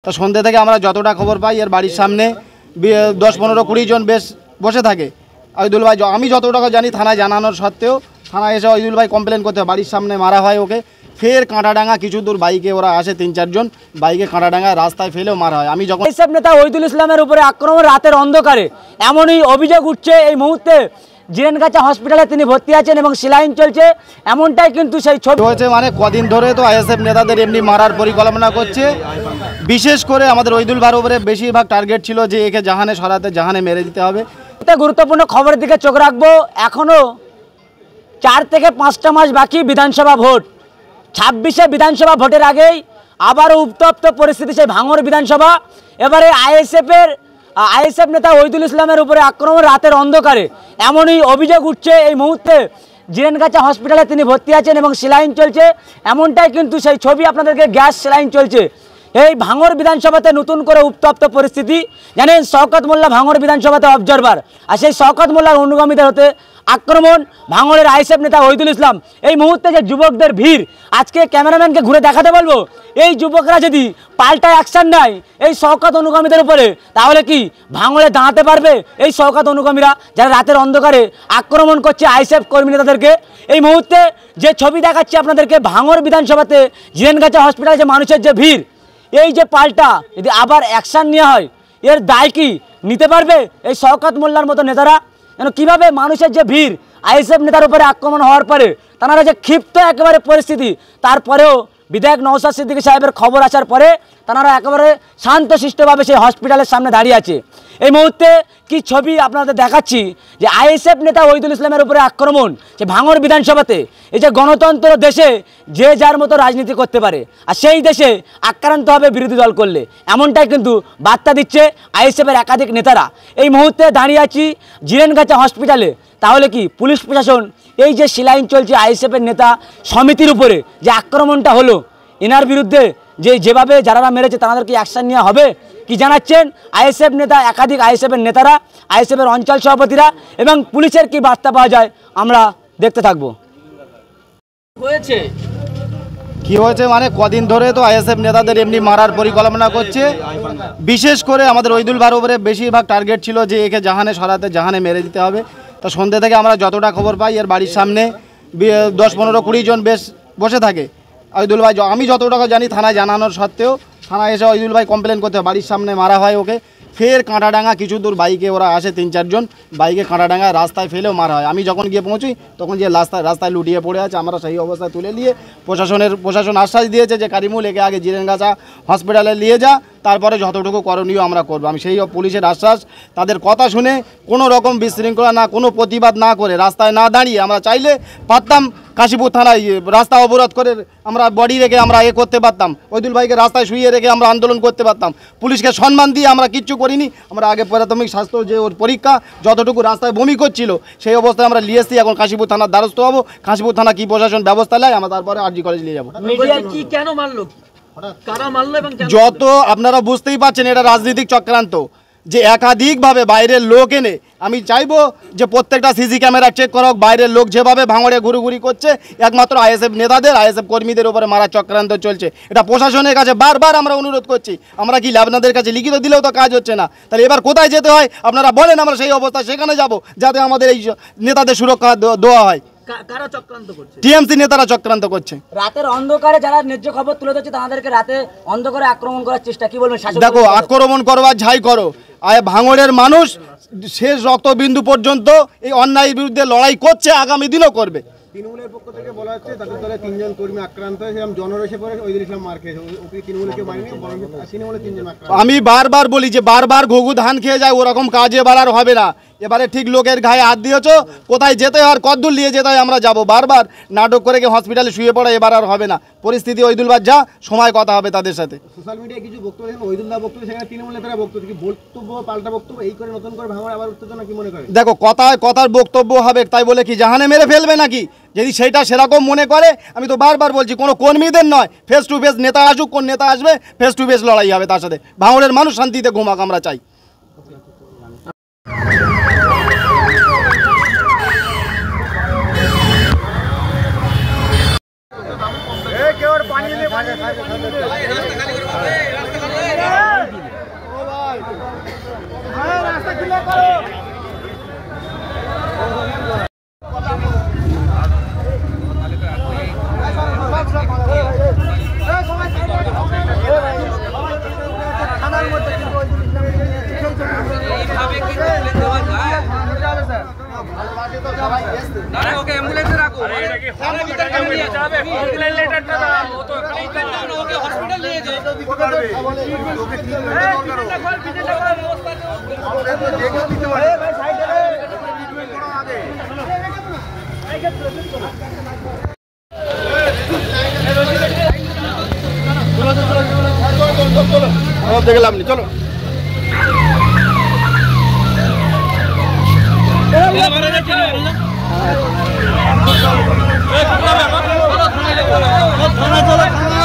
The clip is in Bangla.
তো সন্ধ্যে থেকে আমরা যতটা খবর পাই এর বাড়ির সামনে 10-15-20 জন বেশ বসে থাকে। ওইদুল ভাই আমি যতটা জানি থানায় জানানোর সত্ত্বেও থানায় এসে ওইদুল ভাই কমপ্লেন করতে বাড়ির সামনে মারা হয় ওকে। ফের কাঁটাডাঙ্গা কিছু দূর বাইকে ওরা আসে 3-4 জন বাইকে কাঁটাডাঙ্গা রাস্তায় ফেলেও মারা হয়। আমি যখন এসব নেতা ওইদুল ইসলামের উপরে আক্রমণ রাতের অন্ধকারে এমনই অভিযোগ উঠছে এই মুহূর্তে জিরেনগাছা হসপিটালে তিনি ভর্তি আছেন এবং সেলাইন চলছে, এমনটাই কিন্তু সেই ছবি হয়েছে। মানে কদিন ধরে তো আইএসএফ নেতাদের এমনি মারার পরিকল্পনা করছে। বিশেষ করে আমাদের ওইদুল ভাইয়ের উপরে বেশিরভাগ টার্গেট ছিল যে একে জাহানে সরাতে, জাহানে মেরে দিতে হবে। গুরুত্বপূর্ণ খবরের দিকে চোখ রাখবো। এখনও 4 থেকে 5টা মাস বাকি বিধানসভা ভোট। 26শে বিধানসভা ভোটের আগেই আবারও উত্তপ্ত পরিস্থিতি সেই ভাঙড় বিধানসভা। এবারে আইএসএফ নেতা ওইদুল ইসলামের উপরে আক্রমণ রাতের অন্ধকারে এমনই অভিযোগ উঠছে এই মুহূর্তে জিরেনগাছা হসপিটালে তিনি ভর্তি আছেন এবং সেলাইন চলছে, এমনটাই কিন্তু সেই ছবি আপনাদেরকে গ্যাস সেলাইন চলছে। এই ভাঙড় বিধানসভাতে নতুন করে উত্তপ্ত পরিস্থিতি। জানেন শওকত মোল্লা ভাঙড় বিধানসভাতে অবজারভার, আর সেই শওকত মোল্লার অনুগামীদের হতে আক্রমণ ভাঙড়ের আইএসএফ নেতা ওইদুল ইসলাম। এই মুহূর্তে যে যুবকদের ভিড়, আজকে ক্যামেরাম্যানকে ঘুরে দেখাতে বলবো এই যুবকরা যদি পাল্টা অ্যাকশন নেয় এই শওকত অনুগামীদের উপরে, তাহলে কি ভাঙড়ে দাঁড়াতে পারবে এই শওকত অনুগামীরা যারা রাতের অন্ধকারে আক্রমণ করছে আইএসএফ কর্মী নেতাদেরকে? এই মুহূর্তে যে ছবি দেখাচ্ছি আপনাদেরকে ভাঙড় বিধানসভাতে জিরেনগাছা হসপিটালে যে মানুষের যে ভিড়, এই যে পাল্টা যদি আবার অ্যাকশান নেওয়া হয় এর দায় কি নিতে পারবে এই শওকত মোল্লার মতো নেতারা? যেন কীভাবে মানুষের যে ভিড় আইএসএফ নেতার উপরে আক্রমণ হওয়ার পরে তারা যে ক্ষিপ্ত একেবারে পরিস্থিতি, তারপরেও বিধায়ক নওশাদ সিদ্দিকী সাহেবের খবর আসার পরে তারা একেবারে শান্তশিষ্টভাবে সেই হসপিটালের সামনে দাঁড়িয়ে আছে। এই মুহূর্তে কি ছবি আপনাদের দেখাচ্ছি যে আইএসএফ নেতা ওইদুল ইসলামের উপরে আক্রমণ যে ভাঙড় বিধানসভাতে। এই যে গণতন্ত্র দেশে যে যার মতো রাজনীতি করতে পারে, আর সেই দেশে আক্রান্ত হবে বিরোধী দল করলে, এমনটাই কিন্তু বার্তা দিচ্ছে আইএসএফের একাধিক নেতারা। এই মুহূর্তে দাঁড়িয়ে আছি জিরেনগাছা হসপিটালে। তাহলে কি পুলিশ প্রশাসন এই যে সেলাইন চলছে আইএসএফের নেতা সমিতির উপরে যে আক্রমণটা হলো, এনার বিরুদ্ধে যেভাবে যারা মেরেছে তাদের কি অ্যাকশন নেওয়া হবে? কি জানাচ্ছেন আইএসএফ নেতা, একাধিক আইএসএফের নেতারা, আইএসএফের অঞ্চল সভাপতিরা এবং পুলিশের কি বার্তা পাওয়া যায় আমরা দেখতে থাকবো। কি হয়েছে মানে কদিন ধরে তো আইএসএফ নেতাদের এমনি মারার পরিকল্পনা করছে। বিশেষ করে আমাদের ওইদুল ভাইয়ের উপরে বেশিরভাগ টার্গেট ছিল যে একে জাহানে সরাতে, জাহানে মেরে দিতে হবে। তো সন্ধ্যে থেকে আমরা যতটা খবর পাই এর বাড়ির সামনে 10-15-20 জন বেশ বসে থাকে। ওইদুল ভাই আমি যতটা জানি থানায় জানানোর সত্ত্বেও থানায় এসে ওইদুল ভাই কমপ্লেন করতে বাড়ির সামনে মারা হয় ওকে। ফের কাঁটাডাঙ্গা কিছু দূর বাইকে ওরা আসে 3-4 জন বাইকে কাঁটাডাঙ্গা রাস্তায় ফেলেও মারা হয়। আমি যখন গিয়ে পৌঁছি তখন যে রাস্তায় লুটিয়ে পড়ে আছে, আমরা সেই অবস্থায় তুলে নিয়ে প্রশাসন আশ্বাস দিয়েছে যে কারিমুল একে আগে জিরেনগাছা হসপিটালে নিয়ে যা, তারপরে যতটুকু করণীয় আমরা করবো। আমি সেই পুলিশের আশ্বাস, তাদের কথা শুনে কোনো রকম বিশৃঙ্খলা না, কোনো প্রতিবাদ না করে রাস্তায় না দাঁড়িয়ে আমরা চাইলে পারতাম কাশীপুর থানায় রাস্তা অবরোধ করে আমরা বডি রেখে আমরা করতে পারতাম, ওইদুল ভাইকে রাস্তায় শুইয়ে রেখে আমরা আন্দোলন করতে পারতাম। পুলিশকে সম্মান দিয়ে আমরা কিচ্ছু করিনি। আমরা আগে প্রাথমিক স্বাস্থ্য যে ওর পরীক্ষা, যতটুকু রাস্তায় বমি করছিল সেই অবস্থায় আমরা নিয়ে এসেছি। এখন কাশীপুর থানার দ্বারস্থ হবো, কাশীপুর থানা কী প্রশাসন ব্যবস্থা নেয় আমরা তারপরে আরজি কলেজ নিয়ে যাবো। যত আপনারা বুঝতেই পারছেন এটা রাজনৈতিক চক্রান্ত, যে একাধিকভাবে বাইরের লোক এনে, আমি চাইবো যে প্রত্যেকটা সিসি ক্যামেরা চেক করা হোক। বাইরের লোক যেভাবে ভাঙড়ে ঘুরুঘুরি করছে একমাত্র আইএসএফ নেতাদের, আইএসএফ কর্মীদের উপরে মারা চক্রান্ত চলছে। এটা প্রশাসনের কাছে বারবার আমরা অনুরোধ করছি। আমরা কি আপনাদের কাছে লিখিত দিলেও তো কাজ হচ্ছে না, তাহলে এবার কোথায় যেতে হয় আপনারা বলেন, আমরা সেই অবস্থায় সেখানে যাব যাতে আমাদের এই নেতাদের সুরক্ষা দেওয়া হয়। টিএমসি নেতারা চক্রান্ত করছে। রাতের অন্ধকারে যারা ন্যায্য খবর তুলে ধরছে তাদেরকে রাতে অন্ধকারে আক্রমণ করার চেষ্টা, কি বলবেন? দেখো, আক্রমণ করবার ঝাই করো, ভাঙড়ের মানুষ শেষ রক্তবিন্দু পর্যন্ত এই অন্যায়ের বিরুদ্ধে লড়াই করছে, আগামী দিনও করবে। তৃণমূলের পক্ষ থেকে বলা হচ্ছে তাদের দলে 3 জন কর্মী আক্রান্ত হয়েছে, জনরোষে পড়ে ওইদুল ইসলাম মার খেয়েছে। তৃণমূলকে মারেনি, তৃণমূলে 3 জন আক্রান্ত। আমি বারবার বলি যে বারবার ঘুঘু ধান খেয়ে যায়, ওরকম কাজ এবার আর হবে না। এবারে ঠিক লোকের গায়ে হাত দিয়েছ, কোথায় যেতে হয় আর কতদূর নিয়ে যেতে হয় আমরা যাব। বারবার নাটক করে গিয়ে হসপিটালে শুয়ে পড়া এবার আর হবে না। পরিস্থিতি ওইদুল ভাই যা সময় কথা হবে তাদের সাথে। সোশ্যাল মিডিয়ায় কিছু বক্তব্য দেখেন, ওইদুল দা বক্তব্য, সেখানে তৃণমূল নেতারা বক্তব্য, কি বক্তব্য পাল্টা বক্তব্য, এই করে নতুন করে ভাঙড় আবার উত্তেজনা, কি মনে করেন? দেখো, কথার বক্তব্য হবে তাই বলে কি জাহানে মেরে ফেলবে নাকি? যদি সেইটা সেরকম মনে করে, আমি তো বারবার বলছি কোনো কর্মীদের নয়, ফেস টু ফেস নেতা আসুক, কোন নেতা আসবে ফেস টু ফেস লড়াই হবে তার সাথে। ভাঙড়ের মানুষ শান্তিতে ঘুমাক আমরা চাই। পানি দেখলাম নি, চলো। থানা চলো, থানা।